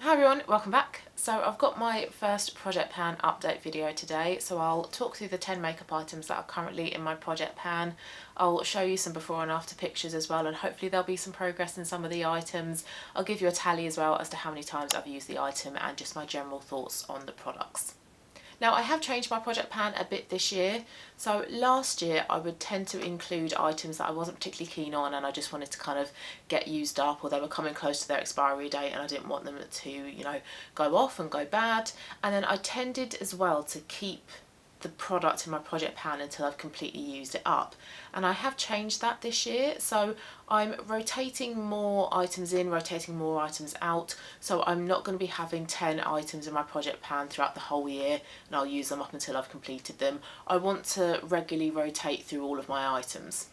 Hi everyone, welcome back. So I've got my first project pan update video today, so I'll talk through the 10 makeup items that are currently in my project pan. I'll show you some before and after pictures as well, and hopefully there'll be some progress in some of the items. I'll give you a tally as well as to how many times I've used the item and just my general thoughts on the products. Now I have changed my project pan a bit this year. So last year I would tend to include items that I wasn't particularly keen on and I just wanted to kind of get used up, or they were coming close to their expiry date and I didn't want them to, go off and go bad. And then I tended as well to keep the product in my project pan until I've completely used it up, and I have changed that this year. So I'm rotating more items in, rotating more items out, so I'm not going to be having 10 items in my project pan throughout the whole year and I'll use them up until I've completed them. I want to regularly rotate through all of my items.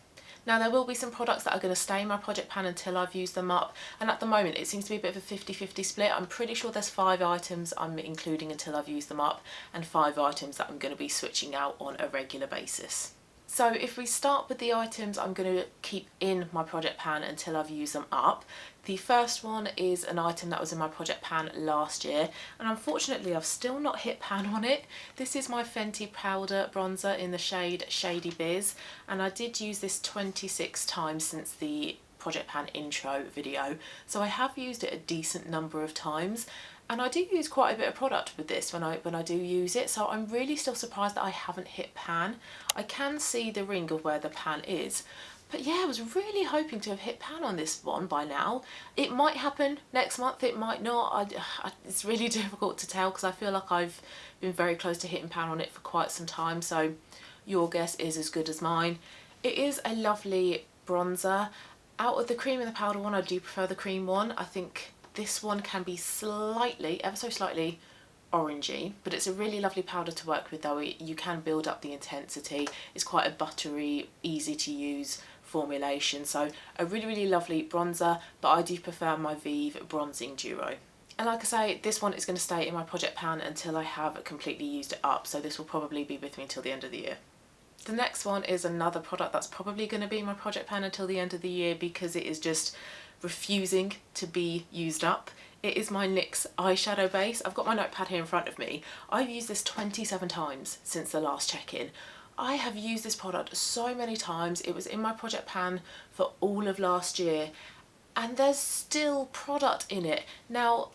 Now there will be some products that are going to stay in my project pan until I've used them up, and at the moment it seems to be a bit of a 50-50 split. I'm pretty sure there's 5 items I'm including until I've used them up and 5 items that I'm going to be switching out on a regular basis. So if we start with the items I'm going to keep in my project pan until I've used them up, the first one is an item that was in my project pan last year, and unfortunately I've still not hit pan on it. This is my Fenty powder bronzer in the shade Shady Biz, and I did use this 26 times since the project pan intro video, so I have used it a decent number of times. And I do use quite a bit of product with this when I do use it, so I'm really still surprised that I haven't hit pan. I can see the ring of where the pan is, but yeah, I was really hoping to have hit pan on this one by now. It might happen next month, it might not. It's really difficult to tell because I feel like I've been very close to hitting pan on it for quite some time, so your guess is as good as mine. It is a lovely bronzer. Out of the cream and the powder one, I do prefer the cream one. I think this one can be slightly, ever so slightly, orangey, but it's a really lovely powder to work with though. You can build up the intensity. It's quite a buttery, easy to use formulation, so a really lovely bronzer, but I do prefer my Vive Bronzing Duo. And like I say, this one is going to stay in my project pan until I have completely used it up, so this will probably be with me until the end of the year. The next one is another product that's probably going to be in my project pan until the end of the year because it is just refusing to be used up. It is my NYX eyeshadow base. I've got my notepad here in front of me. I've used this 27 times since the last check-in. I have used this product so many times. It was in my project pan for all of last year and there's still product in it. Now,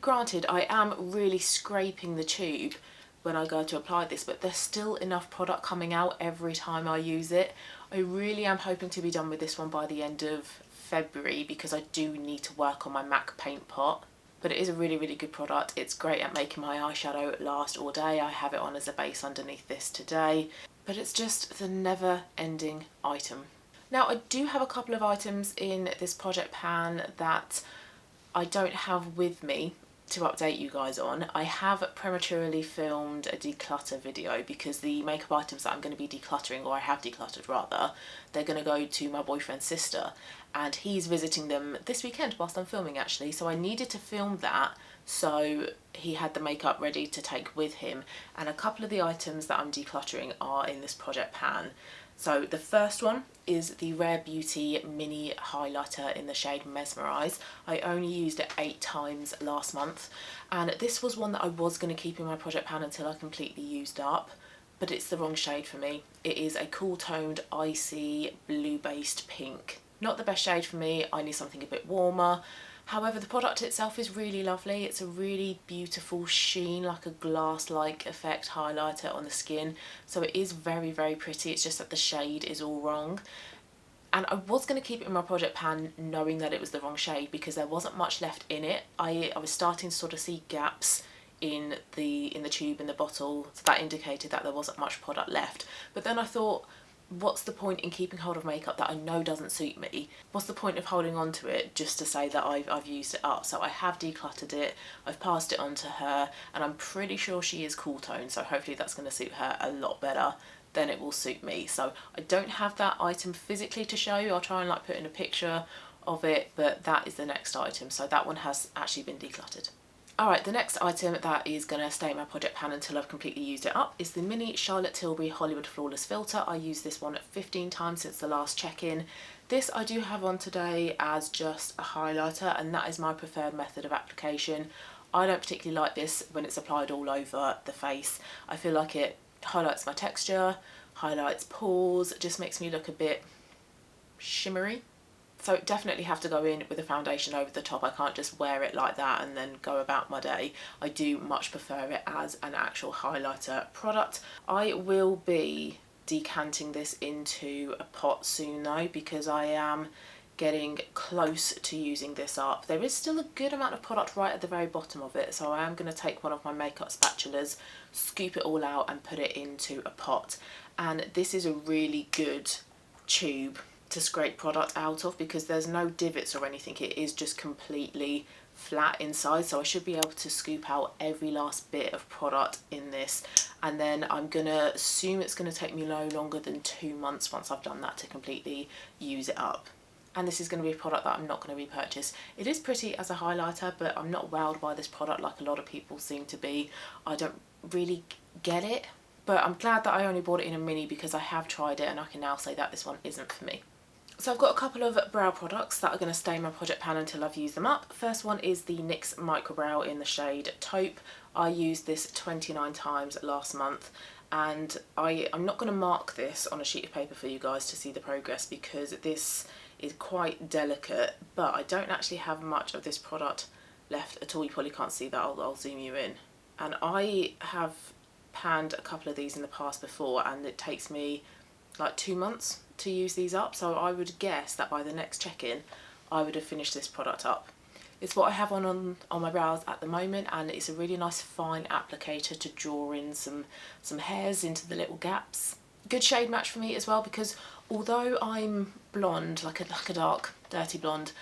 granted, I am really scraping the tube when I go to apply this, but there's still enough product coming out every time I use it. I really am hoping to be done with this one by the end of February because I do need to work on my MAC paint pot, but it is a really good product. It's great at making my eyeshadow last all day. I have it on as a base underneath this today, but it's just the never-ending item. Now I do have a couple of items in this project pan that I don't have with me to update you guys on. I have prematurely filmed a declutter video because the makeup items that I'm going to be decluttering, or I have decluttered rather, they're going to go to my boyfriend's sister and he's visiting them this weekend whilst I'm filming actually, so I needed to film that so he had the makeup ready to take with him, and a couple of the items that I'm decluttering are in this project pan. So the first one is the Rare Beauty mini highlighter in the shade Mesmerize. I only used it 8 times last month, and this was one that I was going to keep in my project pan until I completely used up, but it's the wrong shade for me. It is a cool toned icy blue based pink. Not the best shade for me. I need something a bit warmer. However, the product itself is really lovely. It's a really beautiful sheen, like a glass-like effect highlighter on the skin. So it is very pretty. It's just that the shade is all wrong. And I was going to keep it in my project pan knowing that it was the wrong shade because there wasn't much left in it. I was starting to sort of see gaps in the tube, in the bottle, so that indicated that there wasn't much product left. But then I thought, what's the point in keeping hold of makeup that I know doesn't suit me? What's the point of holding on to it just to say that I've used it up? So I have decluttered it, I've passed it on to her, and I'm pretty sure she is cool tone, so hopefully that's going to suit her a lot better than it will suit me. So I don't have that item physically to show you. I'll try and put in a picture of it, but that is the next item. So that one has actually been decluttered. Alright, the next item that is going to stay in my project pan until I've completely used it up is the mini Charlotte Tilbury Hollywood Flawless Filter. I used this one 15 times since the last check-in. This I do have on today as just a highlighter, and that is my preferred method of application. I don't particularly like this when it's applied all over the face. I feel like it highlights my texture, highlights pores, just makes me look a bit shimmery. So definitely have to go in with a foundation over the top. I can't just wear it like that and then go about my day. I do much prefer it as an actual highlighter product. I will be decanting this into a pot soon though, because I am getting close to using this up. There is still a good amount of product right at the very bottom of it, so I am going to take one of my makeup spatulas, scoop it all out and put it into a pot. And this is a really good tube to scrape product out of, because there's no divots or anything, it is just completely flat inside, so I should be able to scoop out every last bit of product in this. And then I'm gonna assume it's gonna take me no longer than 2 months once I've done that to completely use it up. And this is going to be a product that I'm not going to repurchase. It is pretty as a highlighter, but I'm not wowed by this product like a lot of people seem to be. I don't really get it, but I'm glad that I only bought it in a mini, because I have tried it and I can now say that this one isn't for me. So I've got a couple of brow products that are going to stay in my project pan until I've used them up. First one is the NYX Micro Brow in the shade Taupe. I used this 29 times last month, and I'm not going to mark this on a sheet of paper for you guys to see the progress, because this is quite delicate, but I don't actually have much of this product left at all. You probably can't see that, I'll zoom you in. And I have panned a couple of these in the past before, and it takes me like 2 months to use these up, so I would guess that by the next check-in I would have finished this product up. It's what I have on my brows at the moment, and it's a really nice fine applicator to draw in some hairs into the little gaps. Good shade match for me as well, because although I'm blonde, like a dark dirty blonde,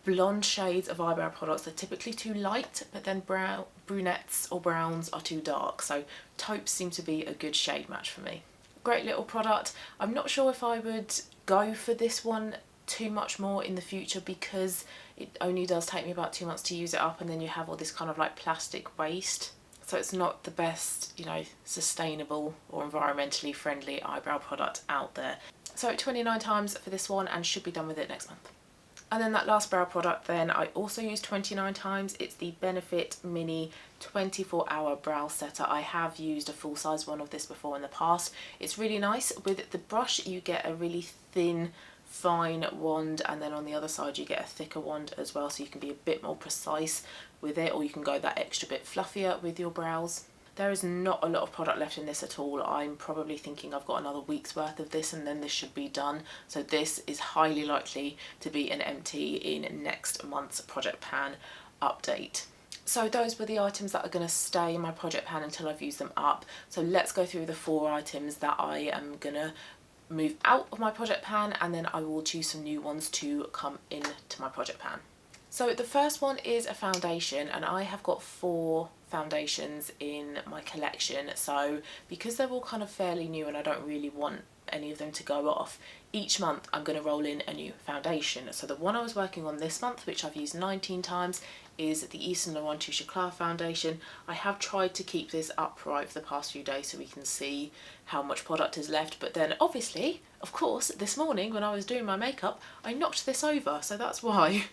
blonde shades of eyebrow products are typically too light, but then brunettes or browns are too dark, so taupes seem to be a good shade match for me. Great little product. I'm not sure if I would go for this one too much more in the future, because it only does take me about 2 months to use it up, and then you have all this kind of like plastic waste. So it's not the best, you know, sustainable or environmentally friendly eyebrow product out there. So 29 times for this one, and should be done with it next month. And then that last brow product then I also used 29 times. It's the Benefit Mini 24-hour brow setter. I have used a full-size one of this before in the past. It's really nice. With the brush you get a really thin, fine wand, and then on the other side you get a thicker wand as well, so you can be a bit more precise with it, or you can go that extra bit fluffier with your brows. There is not a lot of product left in this at all. I'm probably thinking I've got another week's worth of this and then this should be done. So this is highly likely to be an empty in next month's project pan update. So those were the items that are going to stay in my project pan until I've used them up. So let's go through the 4 items that I am going to move out of my project pan, and then I will choose some new ones to come into my project pan. So the first one is a foundation, and I have got 4 foundations in my collection. So because they're all kind of fairly new and I don't really want any of them to go off, each month I'm going to roll in a new foundation. So the one I was working on this month, which I've used 19 times, is the Yves Saint Laurent Touche Éclat foundation. I have tried to keep this upright for the past few days so we can see how much product is left, but then obviously, of course, this morning when I was doing my makeup I knocked this over, so that's why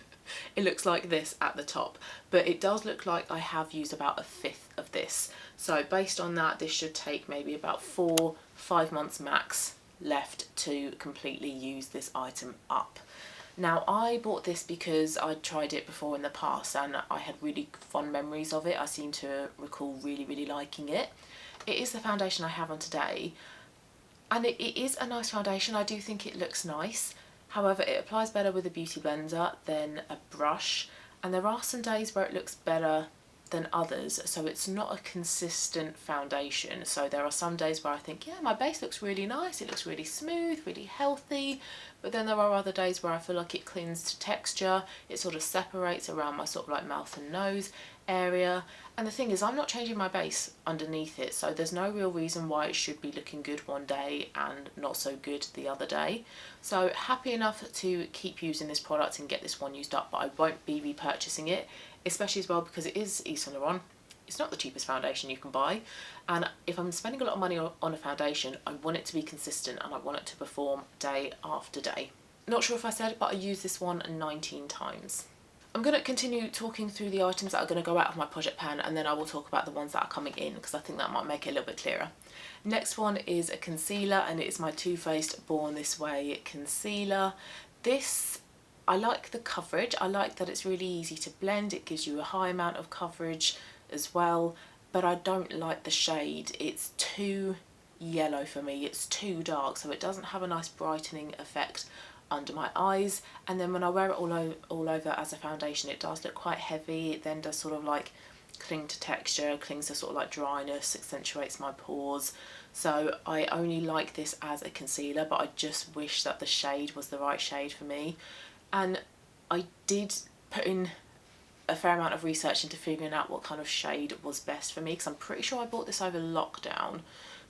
it looks like this at the top. But it does look like I have used about 1/5 of this, so based on that this should take maybe about 4-5 months max left to completely use this item up. Now I bought this because I'd tried it before in the past and I had really fond memories of it. I seem to recall really liking it. It is the foundation I have on today, and it is a nice foundation. I do think it looks nice. However, it applies better with a beauty blender than a brush, and there are some days where it looks better than others, so it's not a consistent foundation. So there are some days where I think, yeah, my base looks really nice, it looks really smooth, really healthy, but then there are other days where I feel like it clings to texture, it sort of separates around my sort of like mouth and nose area. And the thing is, I'm not changing my base underneath it, so there's no real reason why it should be looking good one day and not so good the other day. So happy enough to keep using this product and get this one used up, but I won't be repurchasing it, especially as well because it is Yves Saint Laurent. It's not the cheapest foundation you can buy, and if I'm spending a lot of money on a foundation, I want it to be consistent and I want it to perform day after day. Not sure if I said it, but I used this one 19 times. I'm going to continue talking through the items that are going to go out of my project pan, and then I will talk about the ones that are coming in, because I think that might make it a little bit clearer. Next one is a concealer, and it is my Too Faced Born This Way concealer. This, I like the coverage. I like that it's really easy to blend. It gives you a high amount of coverage as well, but I don't like the shade. It's too yellow for me. It's too dark, so it doesn't have a nice brightening effect under my eyes, and then when I wear it all over as a foundation, it does look quite heavy. It then does sort of like cling to texture, clings to sort of like dryness, accentuates my pores. So I only like this as a concealer, but I just wish that the shade was the right shade for me. And I did put in a fair amount of research into figuring out what kind of shade was best for me, because I'm pretty sure I bought this over lockdown.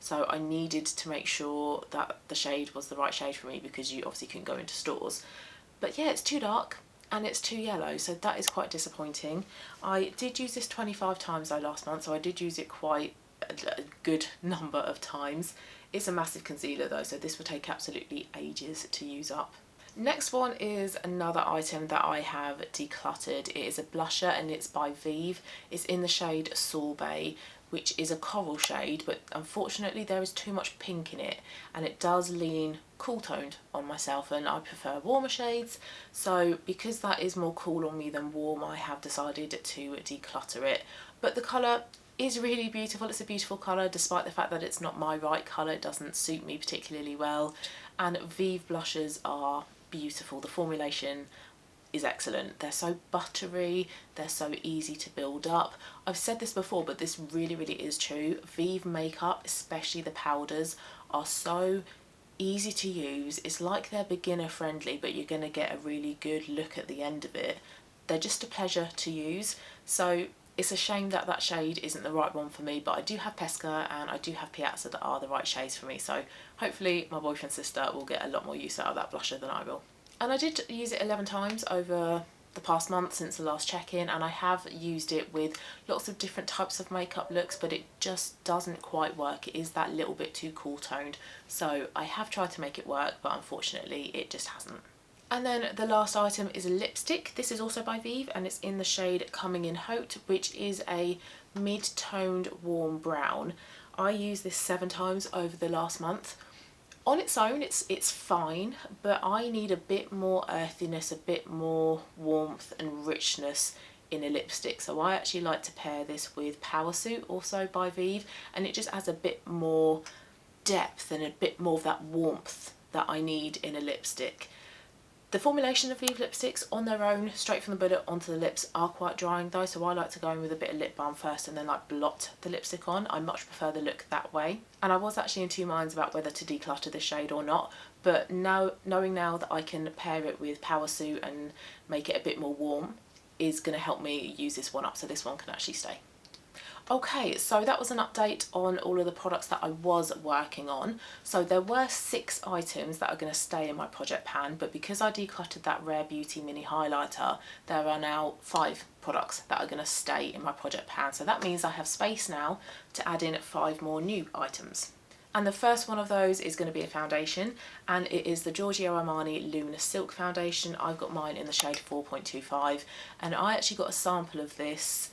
So I needed to make sure that the shade was the right shade for me, because you obviously couldn't go into stores. But yeah, it's too dark and it's too yellow, so that is quite disappointing. I did use this 25 times though last month, so I did use it quite a good number of times. It's a massive concealer though, so this will take absolutely ages to use up. Next one is another item that I have decluttered. It is a blusher, and it's by Vive. It's in the shade Sorbet, which is a coral shade, but unfortunately there is too much pink in it, and it does lean cool toned on myself, and I prefer warmer shades. So because that is more cool on me than warm, I have decided to declutter it. But the colour is really beautiful. It's a beautiful colour, despite the fact that it's not my right colour. It doesn't suit me particularly well, and Vive blushes are beautiful. The formulation is excellent. They're so buttery, they're so easy to build up. I've said this before, but this really is true. Vive makeup, especially the powders, are so easy to use. It's like they're beginner friendly, but you're going to get a really good look at the end of it. They're just a pleasure to use. So it's a shame that that shade isn't the right one for me, but I do have Pesca and I do have Piazza that are the right shades for me, so hopefully my boyfriend's sister will get a lot more use out of that blusher than I will. And I did use it 11 times over the past month since the last check-in, and I have used it with lots of different types of makeup looks, but it just doesn't quite work. It is that little bit too cool toned, so I have tried to make it work, but unfortunately it just hasn't. And then the last item is a lipstick. This is also by Vive, and it's in the shade Coming in Haute, which is a mid-toned warm brown. I used this 7 times over the last month. On its own, it's fine, but I need a bit more earthiness, a bit more warmth and richness in a lipstick. So I actually like to pair this with Power Suit, also by Vive, and it just adds a bit more depth and a bit more of that warmth that I need in a lipstick. The formulation of Vive lipsticks on their own, straight from the bullet onto the lips, are quite drying though, so I like to go in with a bit of lip balm first and then like blot the lipstick on. I much prefer the look that way. And I was actually in 2 minds about whether to declutter this shade or not, but now, knowing now that I can pair it with Power Suit and make it a bit more warm, is going to help me use this one up, so this one can actually stay. Okay, so that was an update on all of the products that I was working on. So there were 6 items that are going to stay in my project pan, but because I decluttered that Rare Beauty mini highlighter, there are now 5 products that are going to stay in my project pan. So that means I have space now to add in 5 more new items. And the first one of those is going to be a foundation, and it is the Giorgio Armani Luminous Silk Foundation. I've got mine in the shade 4.25, and I actually got a sample of this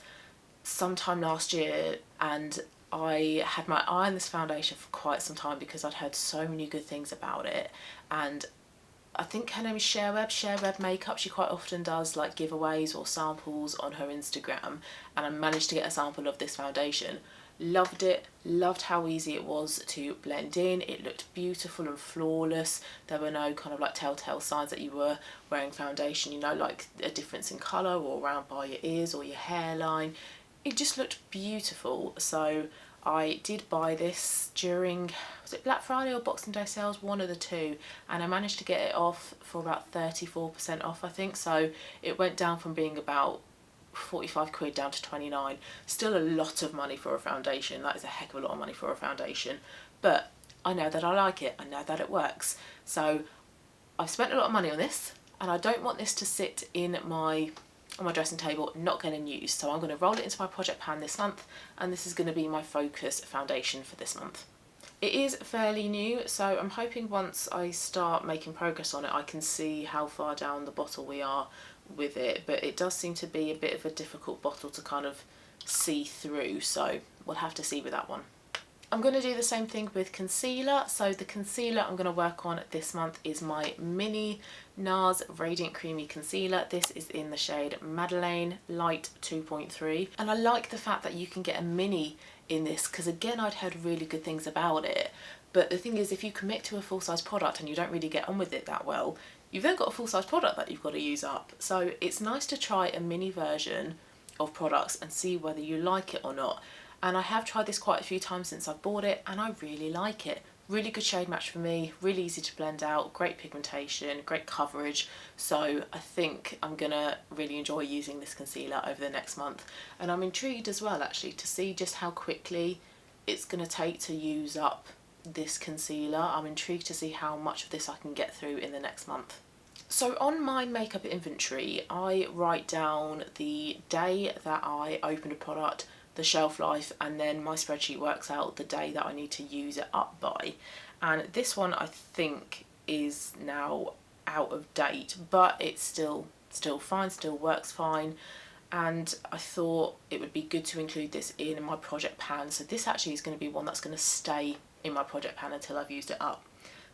sometime last year, and I had my eye on this foundation for quite some time because I'd heard so many good things about it. And I think her name is Shareweb Makeup. She quite often does like giveaways or samples on her Instagram, and I managed to get a sample of this foundation. Loved it, loved how easy it was to blend in. It looked beautiful and flawless. There were no kind of like telltale signs that you were wearing foundation, you know, like a difference in colour or around by your ears or your hairline. It just looked beautiful, so I did buy this during, was it Black Friday or Boxing Day sales, one of the two, and I managed to get it off for about 34% off, I think. So it went down from being about 45 quid down to 29. Still a lot of money for a foundation. That is a heck of a lot of money for a foundation, but I know that I like it, I know that it works. So I've spent a lot of money on this, and I don't want this to sit in on my dressing table not getting used, so I'm going to roll it into my project pan this month, and this is going to be my focus foundation for this month. It is fairly new, so I'm hoping once I start making progress on it I can see how far down the bottle we are with it, but it does seem to be a bit of a difficult bottle to kind of see through, so we'll have to see with that one. I'm going to do the same thing with concealer. So the concealer I'm going to work on this month is my mini NARS Radiant Creamy Concealer. This is in the shade Madeleine Light 2.3, and I like the fact that you can get a mini in this, because again, I'd heard really good things about it, but the thing is, if you commit to a full-size product and you don't really get on with it that well, you've then got a full-size product that you've got to use up. So it's nice to try a mini version of products and see whether you like it or not. And I have tried this quite a few times since I've bought it, and I really like it. Really good shade match for me, really easy to blend out, great pigmentation, great coverage. So I think I'm gonna really enjoy using this concealer over the next month. And I'm intrigued as well, actually, to see just how quickly it's gonna take to use up this concealer. I'm intrigued to see how much of this I can get through in the next month. So on my makeup inventory, I write down the day that I opened a product, the shelf life, and then my spreadsheet works out the day that I need to use it up by. And this one I think is now out of date, but it's still fine, still works fine. And I thought it would be good to include this in my project pan. So this actually is going to be one that's going to stay in my project pan until I've used it up.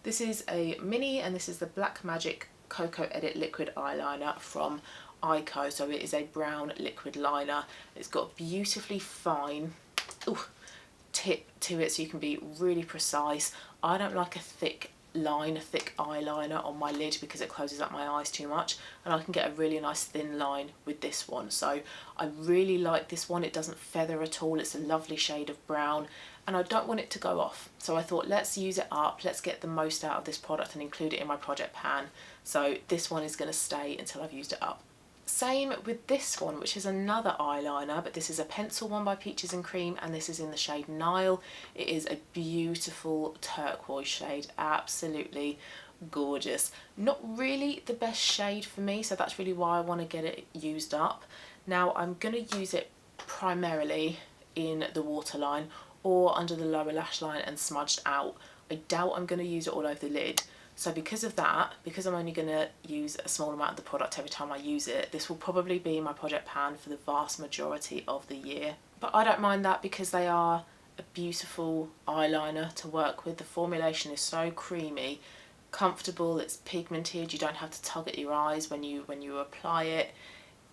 This is a mini, and this is the Black Magic Cocoa Edit Liquid Eyeliner from Ico. So it is a brown liquid liner. It's got a beautifully fine tip to it, so you can be really precise. I don't like a thick line, a thick eyeliner on my lid, because it closes up my eyes too much, and I can get a really nice thin line with this one. So I really like this one. It doesn't feather at all. It's a lovely shade of brown, and I don't want it to go off. So I thought, let's use it up, let's get the most out of this product and include it in my project pan. So this one is going to stay until I've used it up. Same with this one, which is another eyeliner, but this is a pencil one by Peaches and Cream, and this is in the shade Nile. It is a beautiful turquoise shade, absolutely gorgeous. Not really the best shade for me, so that's really why I want to get it used up. Now I'm going to use it primarily in the waterline or under the lower lash line and smudged out. I doubt I'm going to use it all over the lid. So because of that, because I'm only going to use a small amount of the product every time I use it, this will probably be in my project pan for the vast majority of the year. But I don't mind that, because they are a beautiful eyeliner to work with. The formulation is so creamy, comfortable, it's pigmented, you don't have to tug at your eyes when you apply it,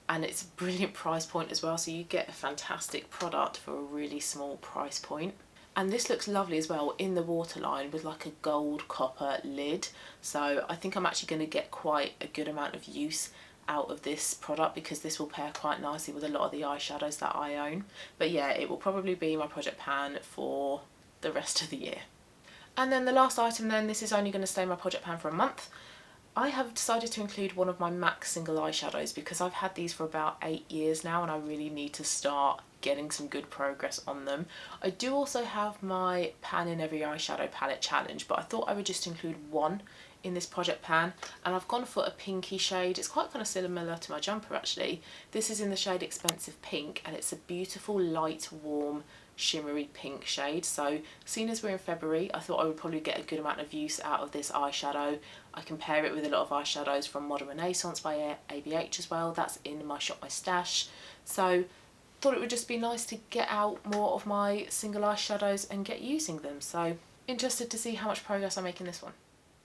and it's a brilliant price point as well, so you get a fantastic product for a really small price point. And this looks lovely as well in the waterline with like a gold copper lid. So I think I'm actually going to get quite a good amount of use out of this product, because this will pair quite nicely with a lot of the eyeshadows that I own. But yeah, it will probably be my project pan for the rest of the year. And then the last item then, this is only going to stay in my project pan for a month. I have decided to include one of my MAC single eyeshadows, because I've had these for about 8 years now and I really need to start getting some good progress on them. I do also have my Pan in Every Eyeshadow Palette Challenge, but I thought I would just include one in this project pan, and I've gone for a pinky shade. It's quite kind of similar to my jumper actually. This is in the shade Expensive Pink, and it's a beautiful light, warm, shimmery pink shade. So seeing as we're in February, I thought I would probably get a good amount of use out of this eyeshadow. I can pair it with a lot of eyeshadows from Modern Renaissance by ABH as well. That's in my Shop My Stash. So thought it would just be nice to get out more of my single eyeshadows and get using them. So interested to see how much progress I make in this one.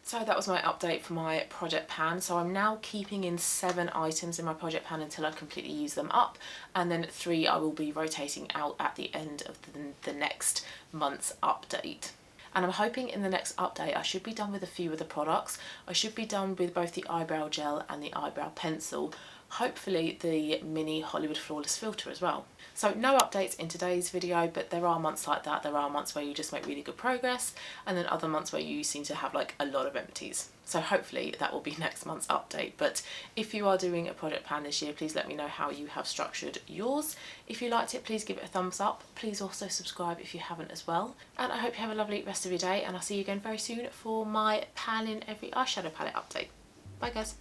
So that was my update for my project pan. So I'm now keeping in 7 items in my project pan until I completely use them up, and then 3 I will be rotating out at the end of the next month's update. And I'm hoping in the next update I should be done with a few of the products. I should be done with both the eyebrow gel and the eyebrow pencil. Hopefully the mini Hollywood Flawless filter as well. So no updates in today's video, but there are months like that. There are months where you just make really good progress, and then other months where you seem to have like a lot of empties. So hopefully that will be next month's update. But if you are doing a project plan this year, please let me know how you have structured yours. If you liked it, please give it a thumbs up. Please also subscribe if you haven't as well. And I hope you have a lovely rest of your day, and I'll see you again very soon for my Pan in Every Eyeshadow Palette update. Bye guys.